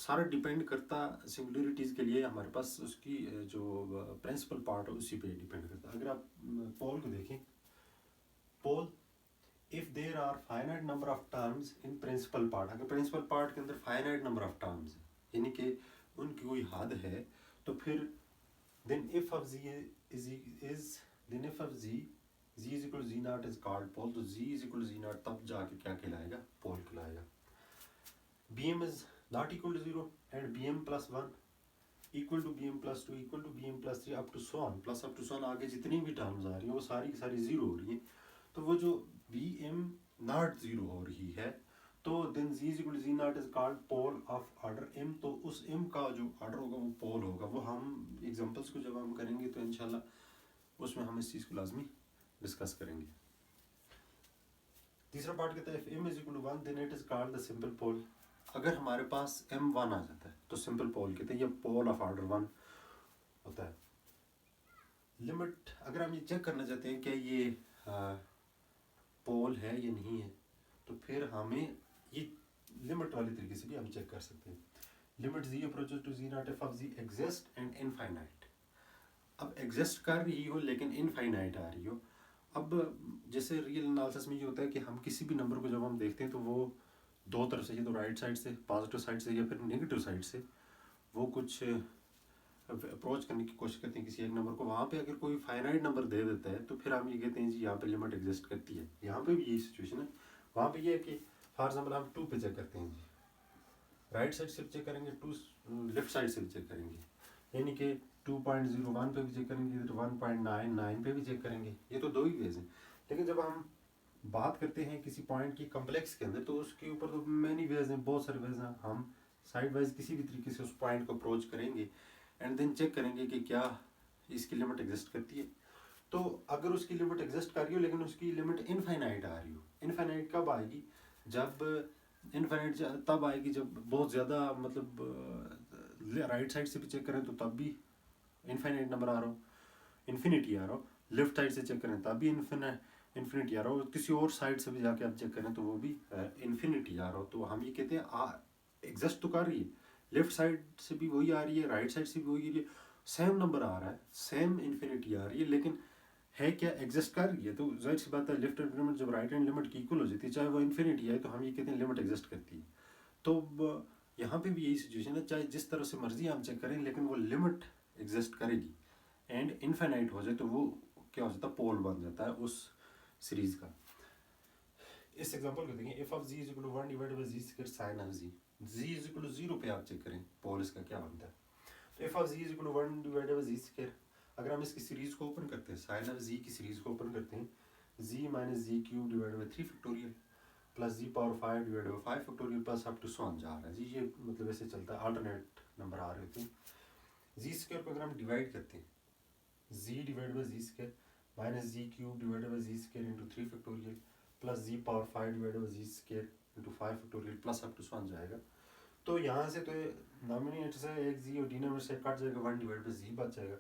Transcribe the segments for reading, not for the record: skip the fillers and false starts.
सारा डिपेंड करता सिंगुलरिटीज़ के लिए हमारे पास उसकी जो प्रिंसिपल पार्ट है उसी पे डिपेंड करता है। अगर आप पोल को देखें, pole if there are finite number of terms in principal part, अगर प्रिंसिपल पार्ट के अंदर फाइनाइट नंबर ऑफ टर्म्स है यानी कि उनकी कोई हद है, तो फिर then if of z is then if of z is equal to z naught is called pole, तो z is equal to z naught तब जाके क्या कहलाएगा, पोल कहलाएगा। bm is not equal to 0 and bm plus 1 equal to bm plus 2 equal to bm plus 3 up to so on, plus up to so on, आगे जितनी भी terms आ रही हैं वो सारी की सारी जीरो हो रही हैं, तो वो जो bm नॉट जीरो हो रही है तो then z is equal to z naught is called pole of order m, तो उस m का जो ऑर्डर होगा वो पोल होगा। वो हम एग्जांपल्स को जब हम करेंगे तो इंशाल्लाह उसमें हम इस चीज़ को लाजमी डिस्कस करेंगे। तीसरा पार्ट कहता है if m is equal to 1 then it is called the simple pole, अगर हमारे पास m 1 आ जाता है तो सिंपल पोल कहते हैं, ये पोल ऑफ ऑर्डर 1 होता है। लिमिट अगर हम ये चेक करना चाहते हैं कि ये पोल है या नहीं है, तो फिर हमें ये लिमिट वाले तरीके से भी हम चेक कर सकते हैं। Limit z approaches to z naught F of z exist and infinite, अब एग्जिस्ट कर रही हो लेकिन इनफाइनाइट आ रही हो। अब जैसे रियल एनालिसिस में ये होता है कि हम किसी भी नंबर को जब हम देखते हैं तो वो दो तरफ से, ये तो राइट साइड से, पॉजिटिव साइड से या फिर नेगेटिव साइड से वो कुछ अप्रोच करने की कोशिश करते हैं किसी एक नंबर को। वहाँ पे अगर कोई फाइनाइट नंबर दे देता है तो फिर हम ये कहते हैं जी यहाँ पे लिमिट एग्जिस्ट करती है। यहाँ पे भी यही सिचुएशन है। वहाँ पे ये है कि फॉर एग्जाम्पल हम 2 पे चेक करते हैं जी, राइट साइड से भी चेक करेंगे, 2 लेफ्ट साइड से भी चेक करेंगे, यानी कि 2.01 पे भी चेक करेंगे, इधर 1.99 पे भी चेक करेंगे। ये तो दो ही वेज हैं, लेकिन जब हम बात करते हैं किसी पॉइंट की कम्प्लेक्स के अंदर तो उसके ऊपर तो मैनी वेज हैं, बहुत सारे वेज हैं। हम साइड वाइज किसी भी तरीके से उस पॉइंट को अप्रोच करेंगे एंड देन चेक करेंगे कि क्या इसकी लिमिट एग्जिस्ट करती है। तो अगर उसकी लिमिट एग्जिस्ट कर रही हो लेकिन उसकी लिमिट इनफाइनाइट आ रही हो, इनफाइनाइट कब आएगी, जब इनफाइनाइट तब आएगी जब बहुत ज़्यादा मतलब राइट साइड से भी चेक करें तो तब भी इनफाइनाइट नंबर आ रहा हो, इन्फिनिटी आ रहा हो, लेफ्ट साइड से चेक करें तब भी इन्फिनिटी आ रहा हो, किसी और साइड से भी जाके आप चेक करें तो वो भी इन्फिनिटी आ रहा हो। तो हम ये कहते हैं एग्जिस्ट तो कर रही है, लेफ्ट साइड से भी वही आ रही है, राइट साइड से भी वही आ रही है, सेम नंबर आ रहा है, सेम इन्फिनिटी आ रही है, लेकिन है क्या, एग्जिस्ट कर रही है। तो जाहिर सी बात है लेफ्ट हैंड लिमिट जब राइट हैंड लिमिट की इक्वल हो जाती है, चाहे वो इन्फिनिटी है, तो हम ये कहते हैं लिमिट एग्जिस्ट करती है। तो यहाँ पे भी यही सिचुएशन है, चाहे जिस तरह से मर्जी हम चेक करें लेकिन वो लिमिट एग्जिस्ट करेगी एंड इनफाइनाइट हो जाए तो वो क्या हो जाता है, पोल बन जाता है उस सीरीज का। इस एग्जांपल को देखें, F of z is equal to 1 divided by z square sin of z is equal to 0 पे आप चेक करें पोल इसका क्या बनता है। तो F of z is equal to 1 divided by z square, अगर हम इसकी सीरीज को ओपन करते हैं, sin ऑफ z की सीरीज को ओपन करते हैं, z minus z cube divided by 3 factorial plus z power 5 divided by 5 factorial plus up to so on जा रहा है जी। ये मतलब ऐसे चलता है, अल्टरनेट नंबर आ रहे होते हैं। z स्क्वायर को अगर हम डिवाइड करते हैं, z divided by z square minus z cube divided by z square into 3 factorial plus z power 5 divided by z square into 5 factorial plus up to so on जाएगा। तो यहाँ से तो नॉमिनेटर से एक z और डिनोमिनेटर से cut जाएगा, 1 डिवाइड बाय z बच जाएगा।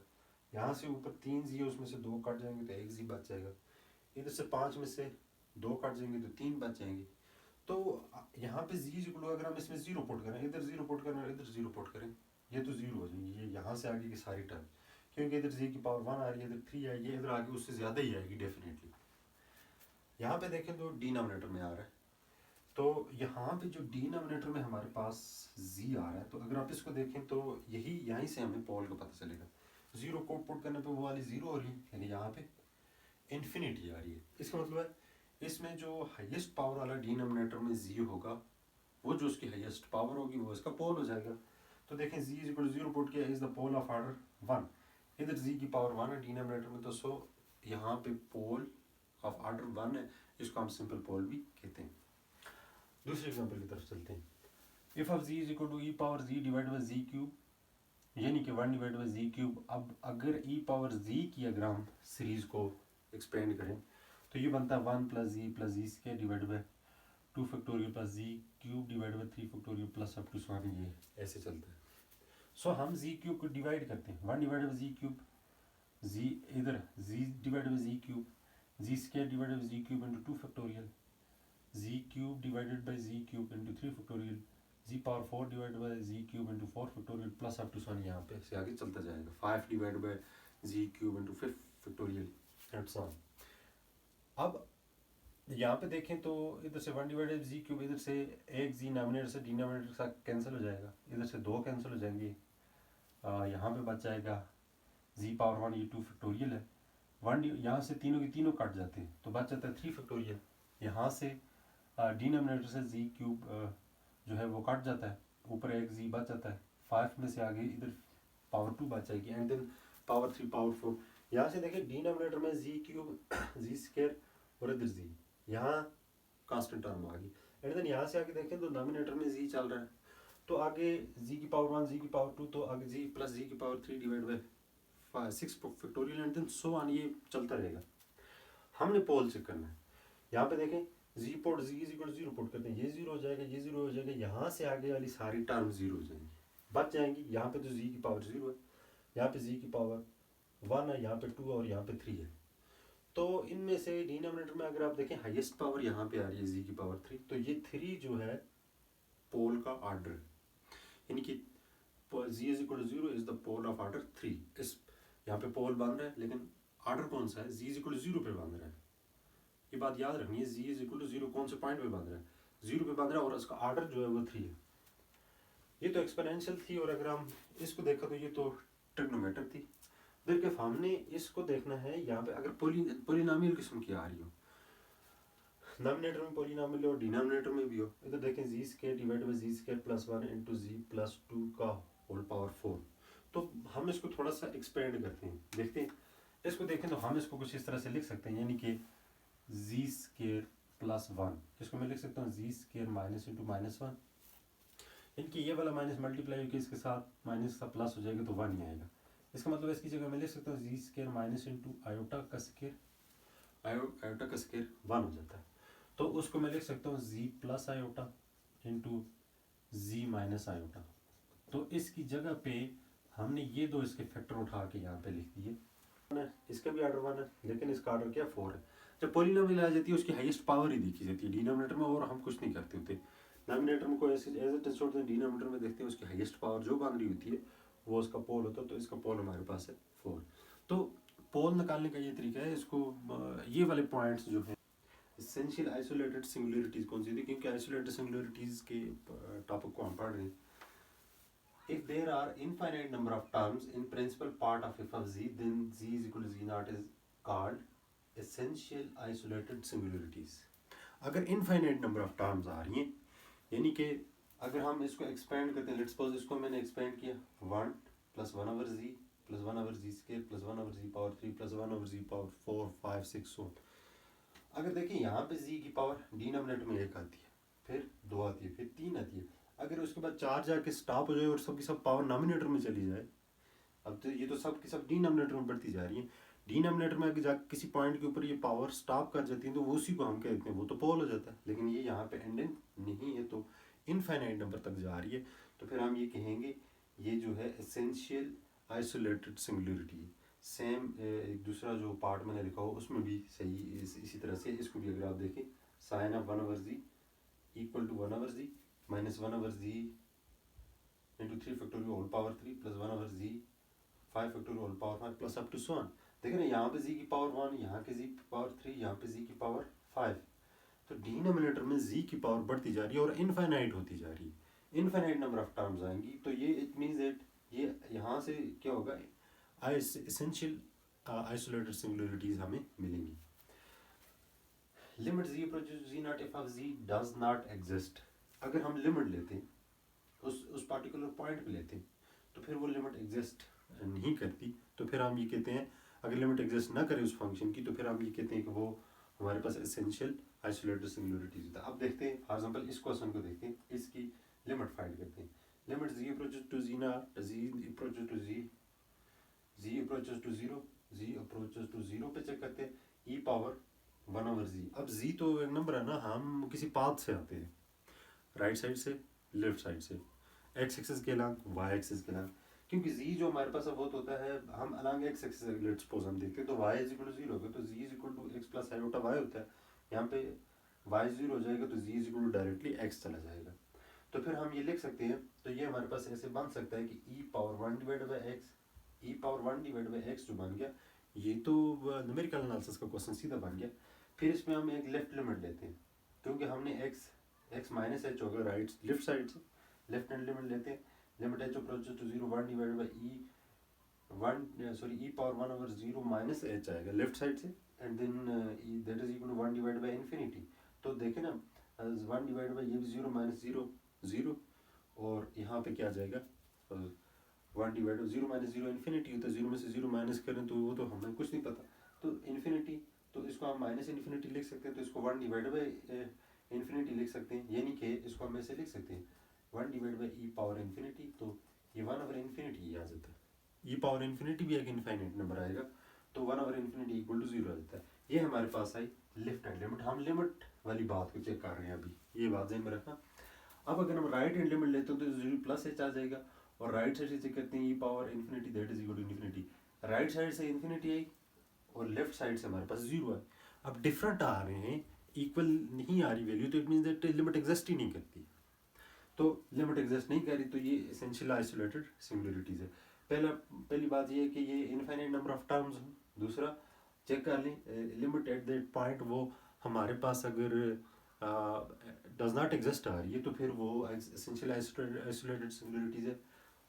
यहाँ से ऊपर 3 z है उसमें से 2 कट जाएंगे तो 1 z बच जाएगा। इधर से 5 में से 2 कट जाएंगे तो 3 बच जाएंगे। तो यहाँ पे z इक्वल टू, अगर हम इसमें 0 पुट करें, इधर 0 पुट करें, इधर 0 पुट करें, ये तो 0 हो जाएंगे, ये यहाँ से आगे की सारी टर्म, क्योंकि इधर z की पावर 1 आ रही है, इधर 3 आई है, इधर आगे उससे ज़्यादा ही आएगी डेफिनेटली। यहाँ पे देखें तो डिनोमिनेटर में आ रहा है, तो यहाँ पे जो डिनोमिनेटर में हमारे पास z आ रहा है, तो अगर आप इसको देखें तो यहीं से हमें पोल का पता चलेगा। 0 को पुट करने पे वो वाली 0 हो रही है, यानी यहाँ पे इन्फिनिटी आ रही है। इसका मतलब है इसमें जो हाईएस्ट पावर वाला डिनोमिनेटर में z होगा, वो जो उसकी हाईएस्ट पावर होगी वो इसका पोल हो जाएगा। तो देखें z is equal to 0 put किया, is the pole of order 1, इधर z की पावर 1 है डिनोमिनेटर में, तो सो यहाँ पे पोल ऑफ ऑर्डर 1 है, इसको हम सिंपल पोल भी कहते हैं। दूसरे एग्जांपल की तरफ चलते हैं। F of z is equal to e power z divide by z cube, यानी कि 1 डिवाइड बाय z क्यूब। अब अगर e पावर z की अगर हम सीरीज को एक्सपेंड करें तो ये बनता है 1 plus z square divide by 2 factorial plus z cube divide by 3 factorial plus up to so on, ये ऐसे चलता है। सो हम z क्यूब को डिवाइड करते हैं, 1 divide by z cube, z इधर z divide by z cube, z square divide by z cube into 2 factorial, z cube divided by z cube into 3 factorial z power 4 divide by z cube into 4 factorial plus up to so on यहाँ पे से आगे चलता जाएगा 5 divide by z cube into 5 factorial and so on. अब यहाँ पे देखें तो इधर से 1 डिवाइड जी क्यूब, इधर से एक जी नॉमिनेटर से डिनोमिनेटर के साथ कैंसिल हो जाएगा, इधर से 2 कैंसिल हो जाएंगे, यहाँ पे बच जाएगा जी पावर 1, ये 2 फैक्टोरियल है। 1 यहाँ से तीनों के तीनों कट जाते हैं तो बच जाता है 3 फैक्टोरियल। यहाँ से डिनोमिनेटर से जी क्यूब जो है वो कट जाता है, ऊपर एक जी बच जाता है, 5 में से आगे इधर पावर 2 बच जाएगी एंड देन पावर 3 पावर 4। यहाँ से देखिए डिनोमिनेटर में जी क्यूब जी स्क्वायर और इधर जी, यहाँ कांस्टेंट टर्म आ गई एंड देन यहाँ से आगे देखें तो डिनोमिनेटर में जी चल रहा है तो आगे जी की पावर 1 जी की पावर 2 तो आगे जी प्लस जी की power 3 divide by 6 factorial and then so on, ये चलता रहेगा। हमने पोल चेक करना है, यहाँ पे देखें z port z is equal 0 put करते हैं, ये 0 हो जाएगा, ये 0 हो जाएगा, यहाँ से आगे वाली सारी टर्म 0 हो जाएंगी, बच जाएंगी। यहाँ पे तो जी की पावर 0 है, यहाँ पे जी की पावर 1 है, यहाँ पे 2 और यहाँ पे 3 है। तो इनमें से डिनोमिनेटर में अगर आप देखें हाईएस्ट पावर यहाँ पे आ रही है जी की पावर 3, तो ये 3 जो है पोल का ऑर्डर है, यानी कि z is equal 0 is the pole of order 3। इस यहाँ पे पोल बन रहा है लेकिन ऑर्डर कौन सा है, जी इज इक्वल 0 पे बन रहा है, ये बात याद रखनी है। जी इज इक्वल टू 0 कौन से पॉइंट पे बन रहा है, 0 पे बन रहा है और इसका ऑर्डर जो है वो 3 है। ये तो एक्सपोनेंशियल थी और अगर हम इसको देखा तो ये तो ट्रिग्नोमेट्रिक थी। फिर हमने इसको देखना है यहाँ पे अगर पोलिनोमियल किस्म की आ रही हो, नॉमिनेटर में पोलिनोमियल और डिनोमिनेटर में भी हो, इधर देखें z square divide by z square plus 1 into z plus 2 का होल पावर 4। तो हम इसको थोड़ा सा एक्सपेंड करते हैं, देखते हैं इसको देखें तो हम इसको कुछ इस तरह से लिख सकते हैं, यानी कि जी स्क्वायर प्लस 1, इसको मैं लिख सकता हूँ जी स्क्वायर माइनस इंटू माइनस 1, इनकी ये वाला माइनस मल्टीप्लाई होकर इसके साथ माइनस का प्लस हो जाएगा तो 1 ही आएगा। इसका मतलब इसकी जगह मैं लिख सकता हूँ जी स्क्वायर माइनस इंटू आयोटा का स्क्वायर, आयोटा का स्क्वायर 1 हो जाता है, तो उसको मैं लिख सकता हूँ जी प्लस आयोटा इंटू जी माइनस आयोटा। तो इसकी जगह पे हमने ये दो इसके फैक्टर उठा के यहाँ पे लिख दिए, इसका भी ऑर्डर 1 है लेकिन इसका ऑर्डर क्या 4 है। जब पोलिनोमियल आ जाती है उसकी हाईएस्ट पावर ही देखी जाती है डिनोमिनेटर में, और हम कुछ नहीं करते होते। नॉमिनेटर में कोई ऐसे एज इट इज छोड़ते हैं, डिनोमिनेटर में देखते हैं उसकी हाईएस्ट पावर जो बन रही होती है वो उसका पोल होता है, तो इसका पोल हमारे पास है 4। तो पोल निकालने का ये तरीका है, इसको ये वाले पॉइंट्स जो है एसेंशियल आइसोलेटेड सिंगुलरिटीज कौन सी थी, क्योंकि आइसोलेटेड सिंगुलरिटीज के टॉपिक को हम पढ़ रहे हैं। If there are infinite number of terms in principal part of f of z, then z is equal to z naught is called essential isolated singularities। अगर infinite number of terms आ रही हैं, यानी कि अगर हम इसको expand करते हैं, let's suppose इसको मैंने expand किया 1 plus 1 over z plus 1 over z square plus 1 over z power 3 plus 1 over z power 4 5 6 so। अगर देखिए यहाँ पे z की पावर डिनोमिनेटर में 1 आती है, फिर 2 आती है, फिर 3 आती है, अगर उसके बाद 4 जाके स्टॉप हो जाए और सब की सब पावर नॉमिनेटर में चली जाए, अब तो ये तो सब की सब डिनोमिनेटर में बढ़ती जा रही है, डिनोमिनेटर में अगर जाके किसी पॉइंट के ऊपर ये पावर स्टॉप कर जाती है तो वो उसी को हम कहते हैं, वो तो पोल हो जाता है। लेकिन ये यहाँ पे एंडिंग नहीं है, तो इनफाइनाइट नंबर तक जा रही है, तो फिर हम ये कहेंगे ये जो है एसेंशियल आइसोलेटेड सिंगुलरिटी है। सेम एक दूसरा जो पार्ट मैंने लिखा हो उसमें भी सही इसी तरह से इसको भी अगर आप देखें, sine of 1 over Z equal to 1 over Z minus 1 over Z into 3 factorial whole power 3 plus 1 over Z 5 factorial whole power 5 plus up to so on. देखें ना, यहाँ पे जी की पावर 1, यहाँ के जी की पावर 3, यहाँ पे जी की पावर 5, तो डिनोमिनेटर में जी की पावर बढ़ती जा रही है और इनफाइनाइट होती जा रही है, इनफाइनाइट नंबर ऑफ टर्म्स आएंगी। तो ये इट मीन्स दैट ये यहाँ से क्या होगा, एसेंशियल आइसोलेटेड सिंगुलरिटीज हमें मिलेंगी। Limit z approaches to z naught f of z does not exist। अगर हम लिमिट लेते हैं उस पार्टिकुलर पॉइंट पे लेते हैं तो फिर वो लिमिट एग्जिस्ट नहीं करती, तो फिर हम ये कहते हैं अगर लिमिट एग्जिस्ट ना करे उस फंक्शन की तो फिर हम ये कहते हैं कि वो हमारे पास एसेंशियल आइसोलेटेड सिंगुलरिटीज होता है। अब देखते हैं फॉर एग्जांपल इस क्वेश्चन को देखते हैं, इसकी लिमिट फाइंड करते हैं। Limit z approaches to z naught z approaches to z approaches to 0 z approaches to 0 पे चेक करते हैं, e पावर 1 ओवर जी। अब जी तो एक नंबर है ना, हम किसी पाथ से आते हैं, राइट साइड से लेफ्ट साइड से, एक्स एक्सिस के अलग वाई एक्सिस के अलग, क्योंकि जी जो हमारे पास अब होता है हम अलग एक्स एक्सिस लेट्स सपोज हम देखते हैं तो वाई इज इक्वल टू 0 होगा, तो z is equal to x plus iota y होता है, यहाँ पे वाई 0 हो जाएगा तो z is equal to directly x चला जाएगा। तो फिर हम ये लिख सकते हैं, तो ये हमारे पास ऐसे बन सकता है कि e power 1 divide by x, e power 1 divide by x जो बन गया, ये तो न्यूमेरिकल एनालिसिस का क्वेश्चन सीधा बन गया। फिर इसमें हम एक लेफ्ट लिमिट लेते हैं, क्योंकि हमने x माइनस एच होगा राइट लेफ्ट साइड से, लेफ्ट हैंड लिमिट लेते हैं, limit H approaches to 0 1 divide by e power 1 over 0 minus H आएगा लेफ्ट साइड से, and then that is equal to 1 divide by infinity. तो देखें ना 1 divide by ये भी 0 माइनस 0 0, और यहाँ पे क्या आ जाएगा 1 डिवाइड 0 माइनस 0 इन्फिनिटी होता है, 0 में से 0 माइनस करें तो वो तो हमें कुछ नहीं पता, तो इन्फिनिटी, तो इसको हम माइनस इन्फिनिटी लिख सकते हैं, तो इसको 1 डिवाइड बाई इन्फिनिटी लिख सकते हैं, यानी कि इसको हम ऐसे लिख सकते हैं 1 divide by E power infinity, तो ये 1 ओवर इन्फिनिटी आ जाता है, ई पावर इन्फिनिटी भी एक इनफाइनाइट नंबर आएगा, तो 1 ओवर इन्फिनिटी इक्वल टू 0 आ जाता है। ये हमारे पास आई लेफ्ट हैंड लिमिट, हम लिमिट वाली बात को चेक कर रहे हैं अभी, ये बात ध्यान में रखना। अब अगर हम राइट हैंड लिमिट लेते हैं तो 0 प्लस एच आ जाएगा, और राइट साइड से चेक करते हैं e power infinity that is equal to infinity, right side से इन्फिनिटी आई और लेफ्ट साइड से हमारे पास 0 है। अब डिफरेंट आ रहे हैं, इक्वल नहीं आ रही वैल्यू, तो it means that limit exist ही नहीं करती, तो लिमिट एग्जिस्ट नहीं कर रही, तो ये एसेंशियल आइसोलेटेड सिंगुलरिटीज है। पहली बात ये है कि ये इनफाइनाइट नंबर ऑफ टर्म्स हो, दूसरा चेक कर लें लिमिट एट दैट पॉइंट वो हमारे पास अगर डज नॉट एग्जिस्ट आ रही है तो फिर वो एसेंशियल आइसोलेटेड सिंगुलरिटीज है।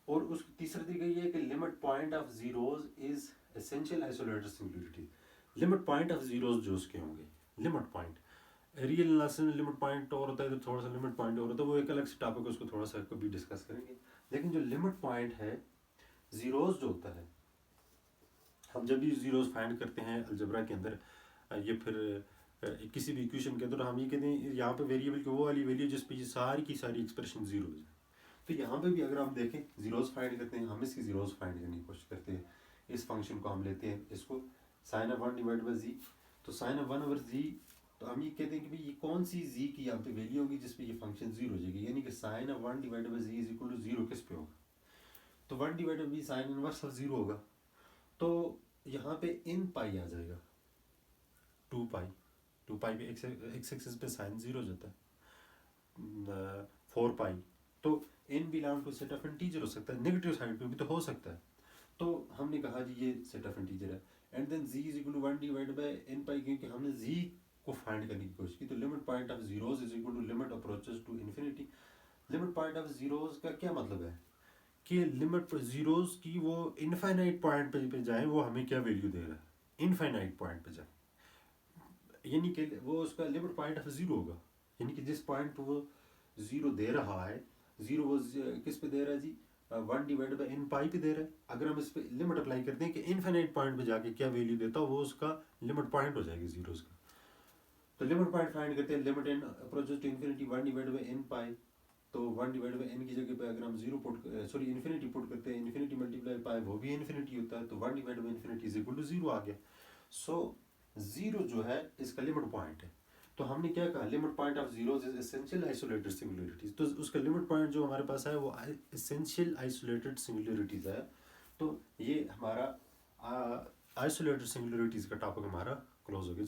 और उस तीसरा तरीका ये है कि limit point of zeros is essential isolated singularity, limit point of zeros जो उसके होंगे, लिमिट पॉइंट रियल एनालिसिस में लिमिट पॉइंट और होता है, तो थोड़ा सा लिमिट पॉइंट और होता है, वो एक अलग से टॉपिक है, उसको थोड़ा सा कभी डिस्कस करेंगे। लेकिन जो लिमिट पॉइंट है जीरोज जो होता है, हम जब भी जीरोज फाइंड करते हैं अलजेब्रा के अंदर, ये फिर किसी भी इक्वेशन के अंदर हम ये कहते हैं यहाँ पे वेरिएबल की वो वाली वैल्यू जिस पे ये सारी की सारी एक्सप्रेशन जीरो है, तो यहाँ पे भी अगर हम देखें जीरोज फाइंड करते हैं, हम इसकी जीरोज फाइंड करने की कोशिश करते हैं। इस फंक्शन को हम लेते हैं इसको साइन ऑफ 1 डिवाइड बाई जी, तो साइन ऑफ 1 ओवर जी, तो हम ये कहते हैं कि भाई ये कौन सी जी की यहाँ पे वैल्यू होगी जिस पे ये फंक्शन जीरो हो जाएगी, यानी कि sine of 1 divide by Z is equal to 0 किस पे होगा, तो 1 divide by sine inverse of 0 होगा, तो यहाँ पे इन पाई आ जाएगा 2 पाई पे एक्स एक्सिस पे साइन 0 हो जाता है 4 पाई, तो n belong to set of integer हो सकता है, नेगेटिव साइड पे भी तो हो सकता है, तो हमने कहा जी ये सेट ऑफ इंटीजर है, and then z is equal to 1 divide by n pi, क्योंकि हमने z को फाइंड करने की कोशिश की, तो limit point of zeros is equal to limit approaches to infinity. Limit point of zeros का क्या मतलब है कि लिमिट जीरोस की वो इनफाइनाइट पॉइंट पे जाए, वो हमें क्या वैल्यू दे रहा है, इनफाइनाइट पॉइंट पे जाए, यानी कि वो उसका लिमिट पॉइंट ऑफ जीरो होगा, यानी कि जिस पॉइंट पे वो जीरो दे रहा है, जीरो वो किस पे दे रहा है जी 1 डिवाइड बाई n पाई पे दे रहा है। अगर हम इस पे लिमिट अप्लाई करते हैं कि इनफाइनाइट पॉइंट पे जाके क्या वैल्यू देता है, वो उसका लिमिट पॉइंट हो जाएगी जीरोस का, तो लिमिट पॉइंट फाइंड करते हैं, limit n approaches to infinity 1 divide by n pi, तो 1 डिवाइड बाई n की जगह पे अगर हम इन्फिनिटी पुट करते हैं, इन्फिनिटी मल्टीप्लाई पाई वो भी इन्फिनिटी होता है, तो 1 divide by infinity is equal to 0 आ गया। सो 0 जो है इसका लिमिट पॉइंट है, तो हमने क्या कहा limit point of zeros is essential isolated singularities, तो उसका लिमिट पॉइंट जो हमारे पास है वो एसेंशियल आइसोलेटेड सिंगुलरिटीज है, तो ये हमारा आइसोलेटेड सिंगुलरिटीज का टॉपिक हमारा क्लोज हो गया।